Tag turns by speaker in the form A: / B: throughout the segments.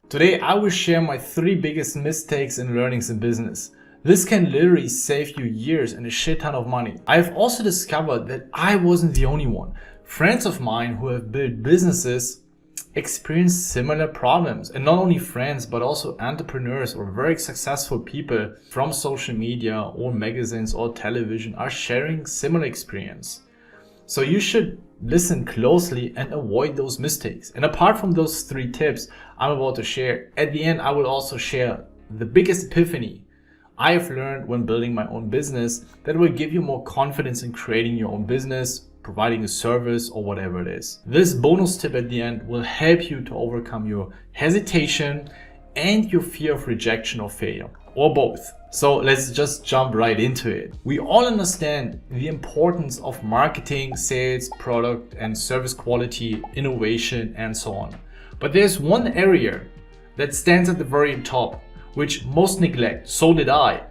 A: Today I will share my 3 biggest mistakes and learnings in business. This can literally save you years and a shit ton of money. I've also discovered that I wasn't the only one. Friends of mine who have built businesses experience similar problems, and not only friends but also entrepreneurs or very successful people from social media or magazines or television are sharing similar experience. So you should listen closely and avoid those mistakes. And apart from those 3 tips I'm about to share, at the end I will also share the biggest epiphany I have learned when building my own business that will give you more confidence in creating your own business, providing a service or whatever it is. This bonus tip at the end will help you to overcome your hesitation and your fear of rejection or failure, or both. So let's just jump right into it. We all understand the importance of marketing, sales, product and service quality, innovation and so on. But there's one area that stands at the very top, which most neglect, so did I,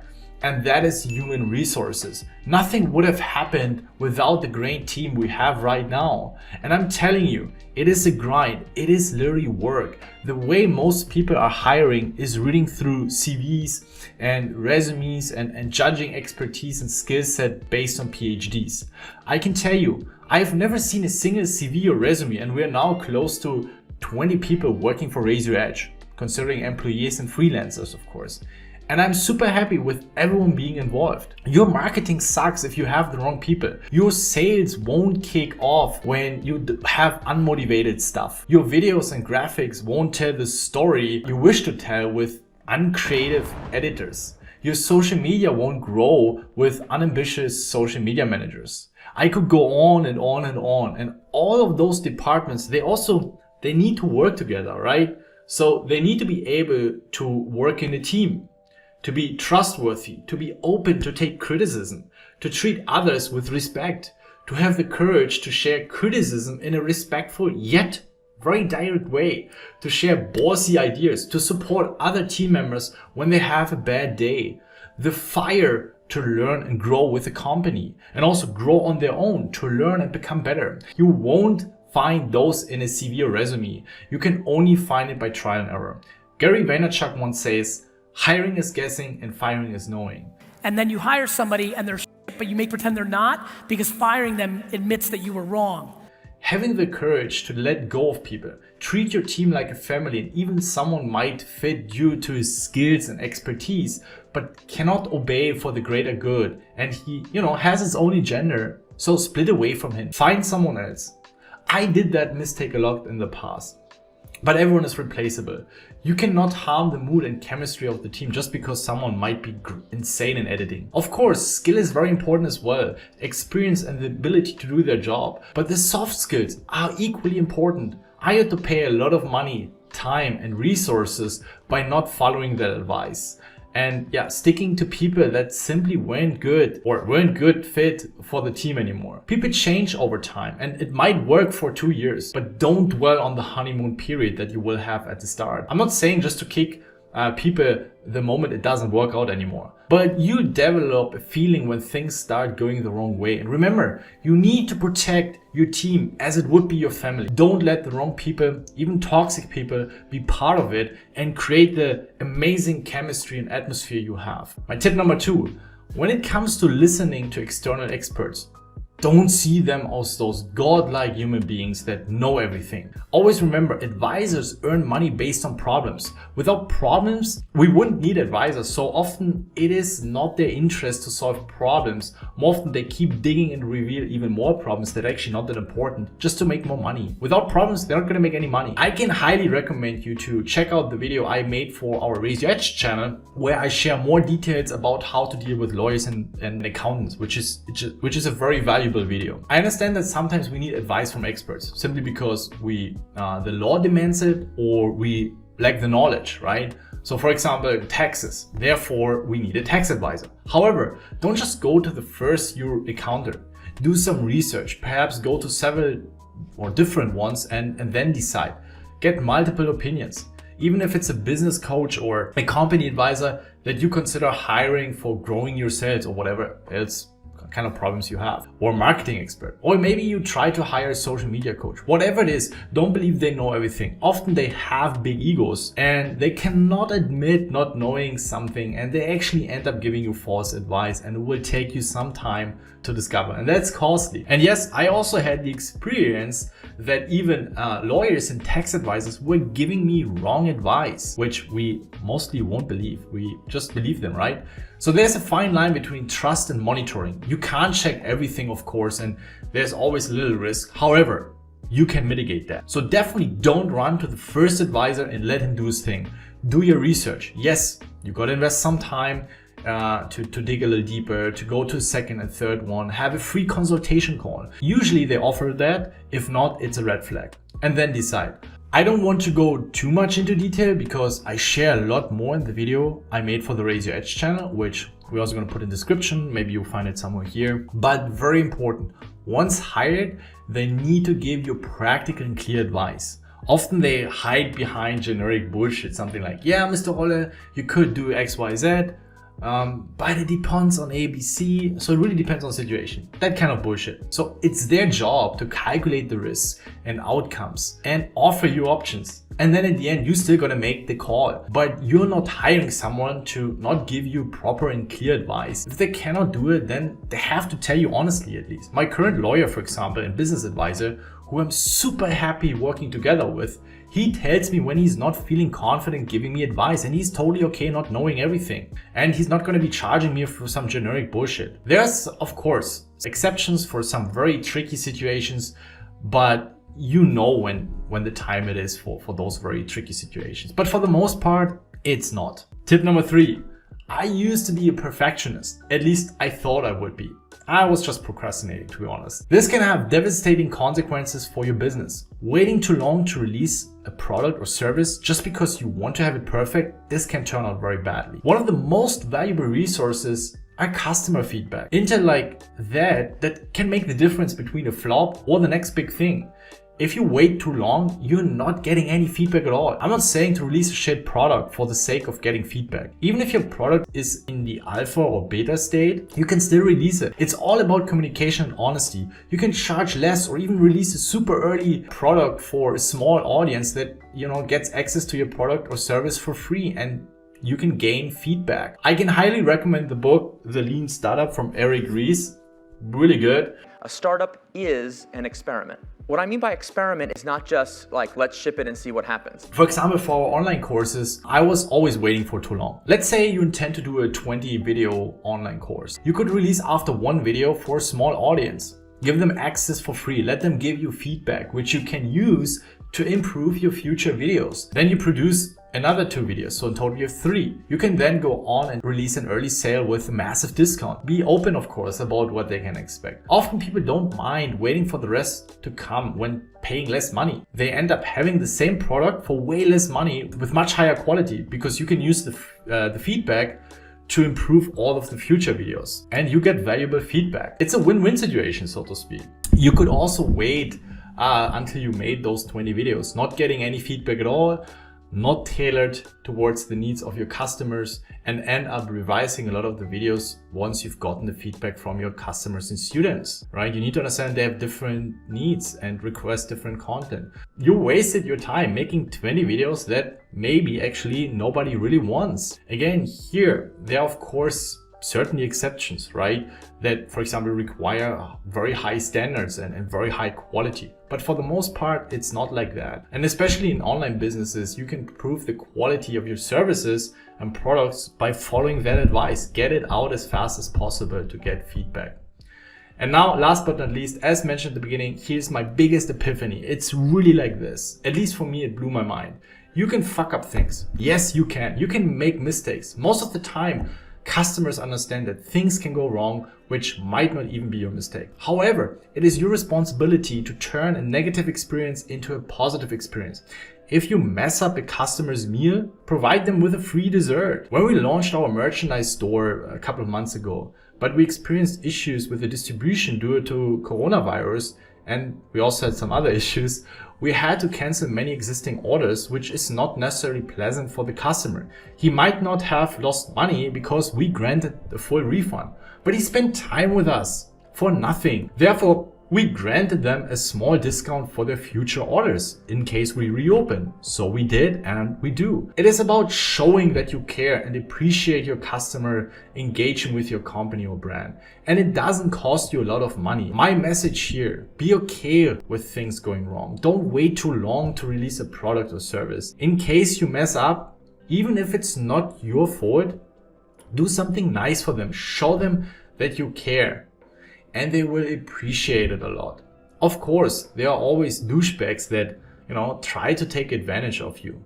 A: and that is human resources. Nothing would have happened without the great team we have right now. And I'm telling you, it is a grind. It is literally work. The way most people are hiring is reading through CVs and resumes and judging expertise and skill set based on PhDs. I can tell you, I've never seen a single CV or resume, and we're now close to 20 people working for Raise Your Edge, considering employees and freelancers, of course. And I'm super happy with everyone being involved. Your marketing sucks if you have the wrong people. Your sales won't kick off when you have unmotivated stuff. Your videos and graphics won't tell the story you wish to tell with uncreative editors. Your social media won't grow with unambitious social media managers. I could go on and on and on. And all of those departments, they need to work together, right? So they need to be able to work in a team, to be trustworthy, to be open to take criticism, to treat others with respect, to have the courage to share criticism in a respectful yet very direct way, to share bossy ideas, to support other team members when they have a bad day, the fire to learn and grow with the company, and also grow on their own to learn and become better. You won't find those in a CV or resume. You can only find it by trial and error. Gary Vaynerchuk once says, hiring is guessing and firing is knowing.
B: And then you hire somebody and they're shit, but you make pretend they're not because firing them admits that you were wrong.
A: Having the courage to let go of people, treat your team like a family, and even someone might fit due to his skills and expertise, but cannot obey for the greater good. And he, has his own agenda. So split away from him. Find someone else. I did that mistake a lot in the past. But everyone is replaceable. You cannot harm the mood and chemistry of the team just because someone might be insane in editing. Of course, skill is very important as well, experience and the ability to do their job. But the soft skills are equally important. I had to pay a lot of money, time and resources by not following that advice. And sticking to people that simply weren't good fit for the team anymore. People change over time and it might work for 2 years, but don't dwell on the honeymoon period that you will have at the start. I'm not saying just to kick people the moment it doesn't work out anymore, but you develop a feeling when things start going the wrong way. And remember, you need to protect your team as it would be your family. Don't let the wrong people, even toxic people, be part of it and create the amazing chemistry and atmosphere you have. My tip number 2, when it comes to listening to external experts, don't see them as those godlike human beings that know everything. Always remember, advisors earn money based on problems. Without problems, we wouldn't need advisors. So often it is not their interest to solve problems. More often they keep digging and reveal even more problems that are actually not that important, just to make more money. Without problems, they're not gonna make any money. I can highly recommend you to check out the video I made for our Raise Your Edge channel, where I share more details about how to deal with lawyers and accountants, which is a very valuable video. I understand that sometimes we need advice from experts simply because the law demands it or we lack the knowledge, right? So for example, taxes, therefore we need a tax advisor. However, don't just go to the first your accountant. Do some research, perhaps go to several or different ones and then decide. Get multiple opinions. Even if it's a business coach or a company advisor that you consider hiring for growing your sales or whatever else kind of problems you have, or marketing expert, or maybe you try to hire a social media coach. Whatever it is, don't believe they know everything. Often they have big egos and they cannot admit not knowing something, and they actually end up giving you false advice, and it will take you some time to discover, and that's costly. And yes, I also had the experience that even lawyers and tax advisors were giving me wrong advice, which we mostly won't believe. We just believe them, right? So there's a fine line between trust and monitoring. You can't check everything, of course, and there's always a little risk. However, you can mitigate that. So definitely don't run to the first advisor and let him do his thing. Do your research. Yes, you got to invest some time to dig a little deeper, to go to a second and third one, have a free consultation call. Usually they offer that. If not, it's a red flag. And then decide. I don't want to go too much into detail because I share a lot more in the video I made for the Raise Your Edge channel, which we're also going to put in the description. Maybe you'll find it somewhere here. But very important, once hired, they need to give you practical and clear advice. Often they hide behind generic bullshit, something like, yeah, Mr. Rolle, you could do X, Y, Z. But it depends on ABC, so it really depends on the situation. That kind of bullshit. So it's their job to calculate the risks and outcomes and offer you options. And then at the end, you still gotta make the call. But you're not hiring someone to not give you proper and clear advice. If they cannot do it, then they have to tell you honestly at least. My current lawyer, for example, and business advisor, who I'm super happy working together with, he tells me when he's not feeling confident giving me advice, and he's totally okay not knowing everything. And he's not going to be charging me for some generic bullshit. There's, of course, exceptions for some very tricky situations, but you know when the time it is for those very tricky situations. But for the most part, it's not. Tip number 3. I used to be a perfectionist. At least I thought I would be. I was just procrastinating, to be honest. This can have devastating consequences for your business. Waiting too long to release a product or service just because you want to have it perfect, this can turn out very badly. One of the most valuable resources are customer feedback. Intel like that can make the difference between a flop or the next big thing. If you wait too long, you're not getting any feedback at all. I'm not saying to release a shit product for the sake of getting feedback. Even if your product is in the alpha or beta state, you can still release it. It's all about communication and honesty. You can charge less or even release a super early product for a small audience that, gets access to your product or service for free, and you can gain feedback. I can highly recommend the book, The Lean Startup from Eric Ries. Really good.
C: A startup is an experiment. What I mean by experiment is not just like, let's ship it and see what happens.
A: For example, for our online courses, I was always waiting for too long. Let's say you intend to do a 20 video online course. You could release after one video for a small audience. Give them access for free. Let them give you feedback, which you can use to improve your future videos. Then you produce another 2 videos, so in total you have 3. You can then go on and release an early sale with a massive discount. Be open, of course, about what they can expect. Often people don't mind waiting for the rest to come when paying less money. They end up having the same product for way less money with much higher quality, because you can use the feedback to improve all of the future videos, and you get valuable feedback. It's a win-win situation, so to speak. You could also wait until you made those 20 videos, not getting any feedback at all, not tailored towards the needs of your customers, and end up revising a lot of the videos once you've gotten the feedback from your customers and students, right? You need to understand they have different needs and request different content. You wasted your time making 20 videos that maybe actually nobody really wants. Again, here, there are of course certainly exceptions, right? That, for example, require very high standards and very high quality. But for the most part, it's not like that. And especially in online businesses, you can prove the quality of your services and products by following that advice. Get it out as fast as possible to get feedback. And now, last but not least, as mentioned at the beginning, here's my biggest epiphany. It's really like this. At least for me, it blew my mind. You can fuck up things. Yes, you can. You can make mistakes. Most of the time, customers understand that things can go wrong, which might not even be your mistake. However, it is your responsibility to turn a negative experience into a positive experience. If you mess up a customer's meal, provide them with a free dessert. When we launched our merchandise store a couple of months ago, but we experienced issues with the distribution due to coronavirus, and we also had some other issues. We had to cancel many existing orders, which is not necessarily pleasant for the customer. He might not have lost money because we granted the full refund, but he spent time with us for nothing. Therefore, we granted them a small discount for their future orders in case we reopen. So we did, and we do. It is about showing that you care and appreciate your customer engaging with your company or brand. And it doesn't cost you a lot of money. My message here, be okay with things going wrong. Don't wait too long to release a product or service. In case you mess up, even if it's not your fault, do something nice for them. Show them that you care, and they will appreciate it a lot. Of course, there are always douchebags that, try to take advantage of you.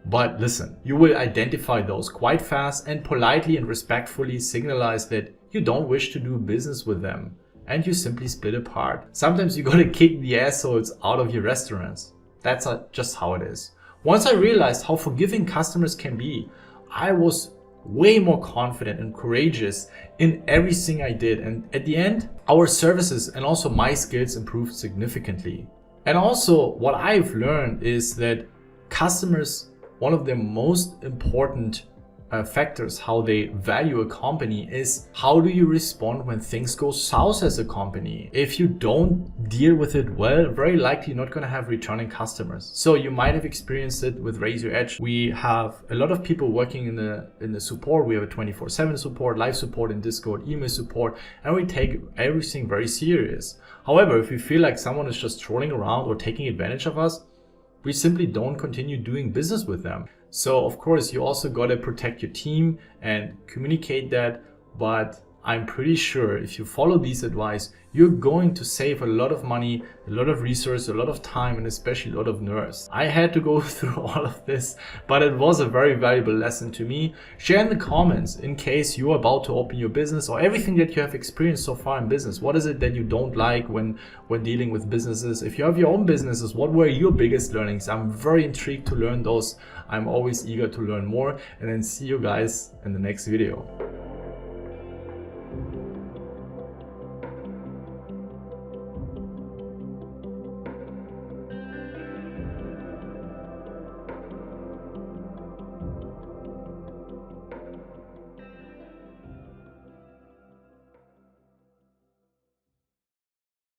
A: But listen, you will identify those quite fast and politely and respectfully signalize that you don't wish to do business with them, and you simply split apart. Sometimes you gotta kick the assholes out of your restaurants. That's just how it is. Once I realized how forgiving customers can be, I was way more confident and courageous in everything I did, and at the end, our services and also my skills improved significantly. And also, what I've learned is that customers, one of their most important factors how they value a company is how do you respond when things go south as a company. If you don't deal with it well, very likely you're not going to have returning customers. So you might have experienced it with Raise Your Edge. We have a lot of people working in the support. We have a 24/7 support, live support in Discord, email support, and we take everything very serious. However, if we feel like someone is just trolling around or taking advantage of us, we simply don't continue doing business with them. So of course, you also got to protect your team and communicate that. But I'm pretty sure if you follow these advice, you're going to save a lot of money, a lot of resources, a lot of time, and especially a lot of nerves. I had to go through all of this, but it was a very valuable lesson to me. Share in the comments in case you're about to open your business or everything that you have experienced so far in business. What is it that you don't like when dealing with businesses? If you have your own businesses, what were your biggest learnings? I'm very intrigued to learn those. I'm always eager to learn more, and then see you guys in the next video.